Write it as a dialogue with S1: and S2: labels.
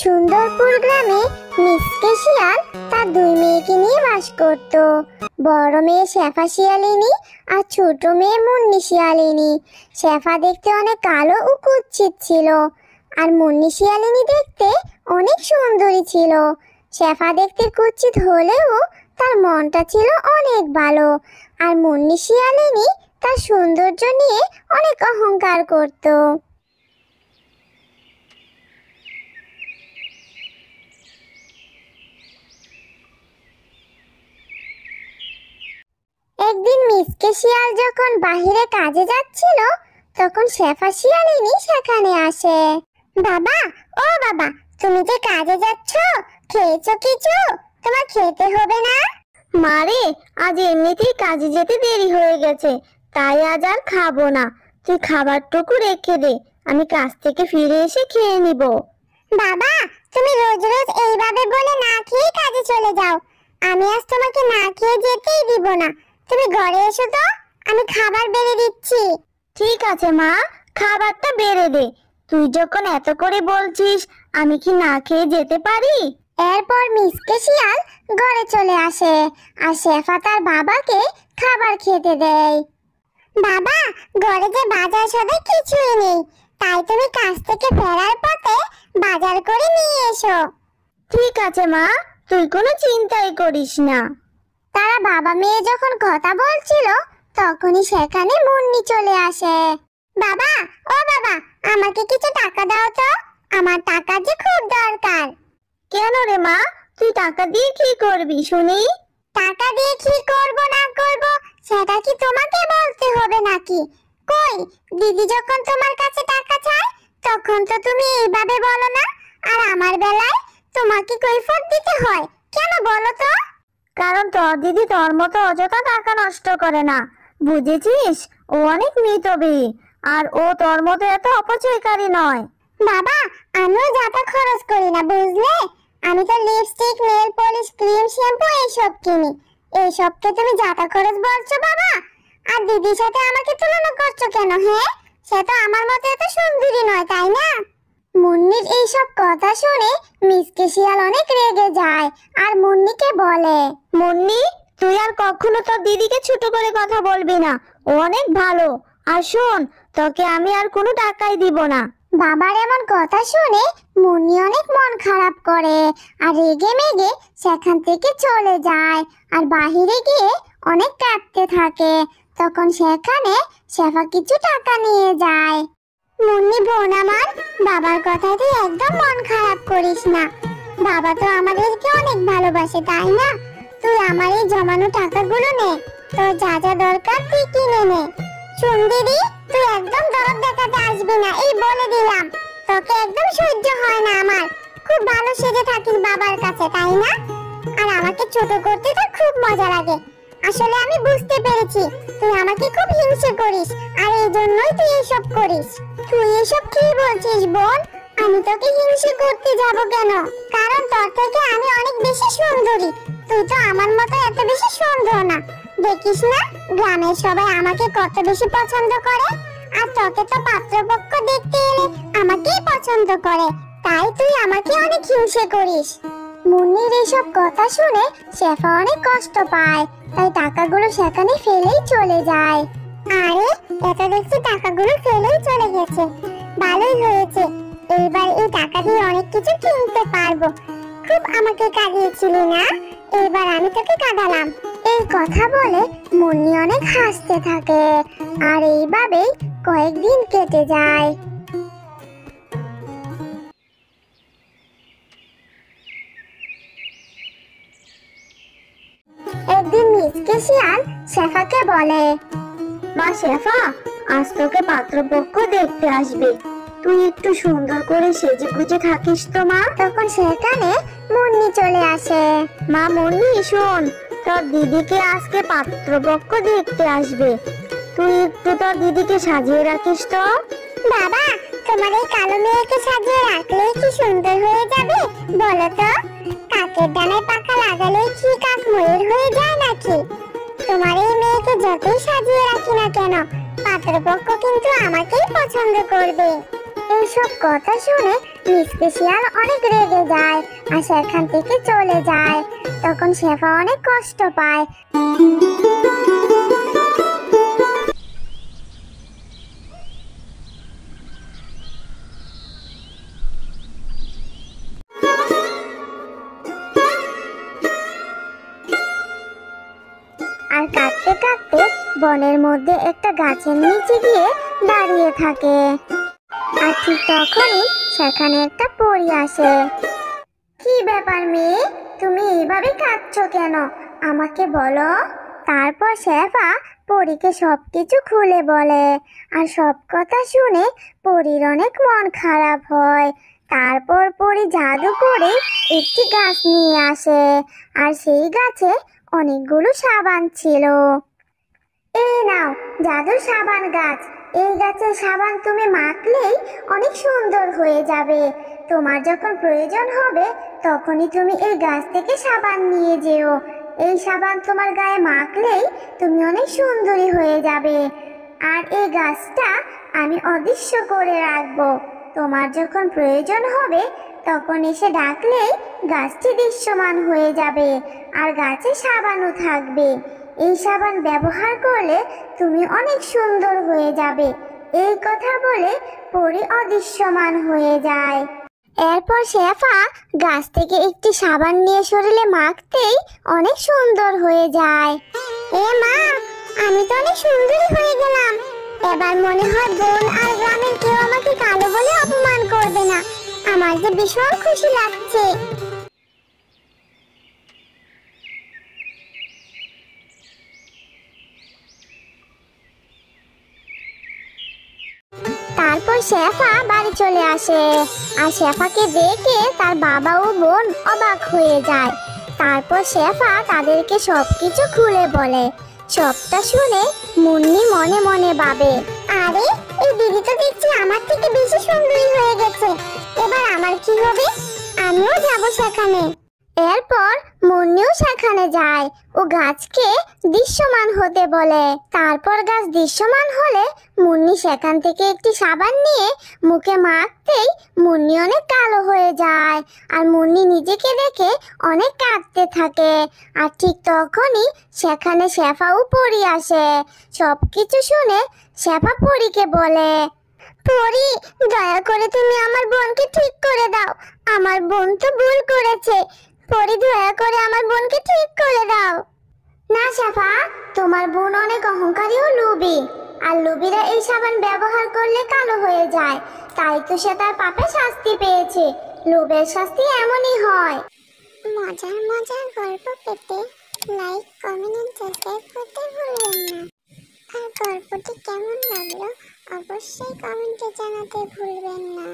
S1: সুন্দরপুর গ্রামে মিসকে শিয়াল তার দুই মেয়েকে নিয়ে বাস করত। বড় মেয়ে শেফা শিয়ালিনী আর ছোট মেয়ে মুন্নি শিয়ালিনী। শেফা দেখতে অনেক কালো ও কুৎসিত ছিল, আর মুন্নি শিয়ালিনী দেখতে অনেক সুন্দরী ছিল। শেফা দেখতে কুৎসিত হলেও তার মনটা ছিল অনেক ভালো, আর মুন্নি শিয়ালিনী তার সৌন্দর্য নিয়ে অনেক অহংকার করত। একদিন মিসকে শিয়াল যখন বাহিরে কাজে যাচ্ছিল, তখন শেফা শিয়ালিনী সেখানে আসে। বাবা, ও বাবা, তুমি যে কাজে যাচ্ছ, খেয়েছো কিছু? তোমার খেতে হবে না?
S2: মারে, আজ এমনিতেই কাজে যেতে দেরি হয়ে গেছে, তাই আজ আর খাবো না। তুই খাবারটুকু রেখে দে, আমি কাজ থেকে ফিরে এসে খেয়ে নিব।
S1: বাবা, তুমি রোজ রোজ এইভাবে বলে না খেয়ে কাজে চলে যাও। আমি আজ তোমাকে না খেয়ে যেতেই দিব না। তুমি ঘরে এসো তো, আমি খাবার বেড়ে দিচ্ছি।
S2: ঠিক আছে মা, খাবারটা বেড়ে দে। তুই যখন এত করে বলছিস, আমি কি না খেয়ে যেতে পারি?
S1: এরপর মিসকে শিয়াল ঘরে চলে আসে, আর শেফা তার বাবাকে খাবার খেতে দেয়। বাবা, ঘরে যে বাজার সদাই কিছুই নেই, তাই তুমি কাজ থেকে ফেরার পথে বাজার করে নিয়ে এসো।
S2: ঠিক আছে মা, তুই কোনো চিন্তাই করিস না।
S1: তারা বাবা মেয়ে যখন কথা বলছিল, তখনই সেখানে মুন্নি চলে আসে। বাবা, ও বাবা, আমাকে কিছু টাকা দাও তো, আমার টাকা যে খুব দরকার।
S2: কেন রে মা, তুই টাকা দিয়ে কি করবি শুনি?
S1: টাকা দিয়ে কি করব না করব সেটা কি তোমাকে বলতে হবে নাকি? কই, দিদি যখন তোমার কাছে টাকা চায়, তখন তো তুমি এইভাবে বলো না, আর আমার বেলায় তোমাকে কৈফিয়ত দিতে হয় কেন বলো তো?
S2: কারণ তোর দিদি তোর মতো অযথা টাকা নষ্ট করে না, বুঝেছিস? ও অনেক মিতব্যয়ী, আর ও তোর মতো এত অপচয়কারী নয়।
S1: বাবা, আমিও যাতা খরচ করি না, বুঝলে? আমি তো lipstick, nail polish, cream, shampoo এইসব কিনি। এইসবকে তুমি যাতা খরচ বলছো বাবা? আর দিদির সাথে আমাকে তুলনা করছো কেন? হ্যাঁ, সে তো আমার মতো এত সুন্দরী নয়, তাই না? মুন্নির এইসব কথা শুনে মিসকে শিয়াল অনেক রেগে যায়, আর মুন্নিকে বলে,
S2: মুন্নি, তুই আর কখনো তোর দিদিকে ছোট করে কথা বলবি না, ও অনেক ভালো। আর শোন, তোকে আমি আর কোনো টাকাই দিব না।
S1: বাবার এমন কথা শুনে মুন্নি অনেক মন খারাপ করে, আর রেগে মেগে সেখান থেকে চলে যায়, আর বাহিরে গিয়ে অনেক কাঁদতে থাকে। তখন সেখানে শেফা কিছু টাকা নিয়ে যায়। মুন্নি বোন আমার, বাবার কথাতে একদম মন খারাপ করিস না। বাবা তো আমাদেরকে অনেক ভালোবাসে, তাই না? তুই আমার এই জমানো টাকাগুলো নে, তোর যা যা দরকার তুই কিনে নে। শুন দিদি, তুই একদম দরদ দেখাতে আসবি না, এই বলে দিলাম। তোকে একদম সহ্য হয় না আমার। খুব ভালো সেজে থাকিস বাবার কাছে, তাই না? আর আমাকে ছোট করতে তোর খুব মজা লাগে। আসলে আমি বুঝতে পেরেছি তুই আমাকে খুব হিংসে করিস, আর এই জন্যই তুই এসব করিস। তুই এসব কি বলছিস বোন? আমি তোকে হিংসে করতে যাব কেন? কারণ তোর থেকে আমি অনেক বেশি সুন্দরী। তুই তো আমার মতো এত বেশি সুন্দর না। দেখিস না, গ্রামের সবাই আমাকে কত বেশি পছন্দ করে, আর তোকে তো পাত্রপক্ষ দেখতে এলে আমাকেই পছন্দ করে। তাই তুই আমাকে অনেক হিংসে করিস। মুন্নির এইসব কথা শুনে শেফা অনেক কষ্ট পায়, তাই টাকাগুলো সেখানে ফেলেই চলে যায়। আরে, এটা দেখছি টাকাগুলো ফেলেই চলে গেছে। ভালোই হয়েছে, এইবার এই টাকা দিয়ে অনেক কিছু কিনতে পারবো। খুব আমাকে কাঁদিয়েছিলি না, এবার আমি তোকে কাঁদালাম। এই কথা বলে মুন্নি অনেক হাসতে থাকে, আর এইভাবেই কয়েকদিন কেটে যায়। একদিন মিসকে শিয়াল শেফাকে বলে,
S2: মা শেফা, আজ তোকে পাত্রপক্ষ দেখতে আসবে, তুই একটু সুন্দর করে সেজে গুজে থাকিস তো মা।
S1: তখন সেখানে মুন্নি চলে আসে।
S2: মা মুন্নি, শোন, তোর দিদিকে আজকে পাত্রপক্ষ দেখতে আসবে, তুই একটু তোর দিদিকে সাজিয়ে রাখিস তো।
S1: বাবা, তোমার এই কালো মেয়েকে সাজিয়ে রাখলেই কি সুন্দর হয়ে যাবে বলো তো? কাকের ডানায় পাখা লাগালেই কি কাক ময়ূর হয়ে যায় নাকি? তোমার এই মেয়েকে যতই সাজিয়ে রাখি না কেন, পাত্রপক্ষ কিন্তু আমাকেই পছন্দ করবে। এইসব কথা শুনে মিসকে শিয়াল অনেক রেগে যায় আর সেখান থেকে চলে যায়। তখন শেফা অনেক কষ্ট পায়। আর কাঁদতে কাঁদতে বনের মধ্যে একটা গাছের নিচে গিয়ে দাঁড়িয়ে থাকে। আর ঠিক তখনই সেখানে একটা পরী আসে। কি ব্যাপার মেয়ে, তুমি এইভাবে কাঁদছো কেন, আমাকে বলো। তারপর শেফা পরীকে সবকিছু খুলে বলে। আর সব কথা শুনে পরীর অনেক মন খারাপ হয়। তারপর পরী জাদু করে একটি গাছ নিয়ে আসে। আর সেই গাছে অনেকগুলো সাবান ছিল। এই নাও জাদুর সাবান গাছ, এই গাছের সাবান তুমি মাখলেই অনেক সুন্দর হয়ে যাবে। তোমার যখন প্রয়োজন হবে তখনই তুমি এই গাছ থেকে সাবান নিয়ে যেও। এই সাবান তোমার গায়ে মাখলেই তুমি অনেক সুন্দরী হয়ে যাবে। আর এই গাছটা আমি অদৃশ্য করে রাখবো। তোমার যখন প্রয়োজন হবে তখন এসে ডাকলেই গাছটি দৃশ্যমান হয়ে যাবে আর গাছে সাবানও থাকবে। এই সাবান ব্যবহার করলে তুমি অনেক সুন্দর হয়ে যাবে। এই কথা বলে পরী অদৃশ্যমান হয়ে যায়। এরপর শেফা গাছ থেকে একটি সাবান নিয়ে শরীরে মাখতেই অনেক সুন্দর হয়ে যায়। এ মা, আমি তো অনেক সুন্দরী হয়ে গেলাম। এবার মনে হয় বোন আর গ্রামের কেউ আমাকে কালো বলে অপমান করবে না। আমার যে ভীষণ খুশি লাগছে। তারপর শেফা বাড়ি চলে আসে। আর শেফাকে দেখে তার বাবা ও বোন অবাক হয়ে যায়। তারপর শেফা তাদেরকে সবকিছু খুলে বলে। সবটা শুনে মুন্নি মনে মনে ভাবে, আরে এই দিদি তো দেখছি আমার থেকে বেশি সুন্দরী হয়ে গেছে। এবার আমার কি হবে? আমিও যাব সেখানে। এরপর মুন্নিও সেখানে যায় ও গাছকে দৃশ্যমান হতে বলে। তারপর গাছ দৃশ্যমান হলে মুন্নি সেখান থেকে একটি সাবান নিয়ে মুখে মাখতেই মুন্নি অনেক কালো হয়ে যায়। আর মুন্নি নিজেকে দেখে অনেক কাঁদতে থাকে। আর ঠিক তখনই সেখানে শেফা ও পরী আসে। সবকিছু শুনে শেফা পরীকে বলে, পরী, দয়া করে তুমি আমার বোনকে ঠিক করে দাও। আমার বোন তো ভুল করেছে। পরী, দয়া করে আমার বোনকে ঠিক করে দাও। না শেফা, তোমার বোন অনেক অহংকারী ও লোভী। আর লোভীরা এই সাবান ব্যবহার করলে কালো হয়ে যায়। তাই তো সে তার পাপে শাস্তি পেয়েছে। লোভের শাস্তি এমনই হয়। মজার মজার গল্প পেতে লাইক, কমেন্ট, সাবস্ক্রাইব করতে ভুলবেন না। আর গল্পটি কেমন লাগলো অবশ্যই কমেন্টে জানাতে ভুলবেন না।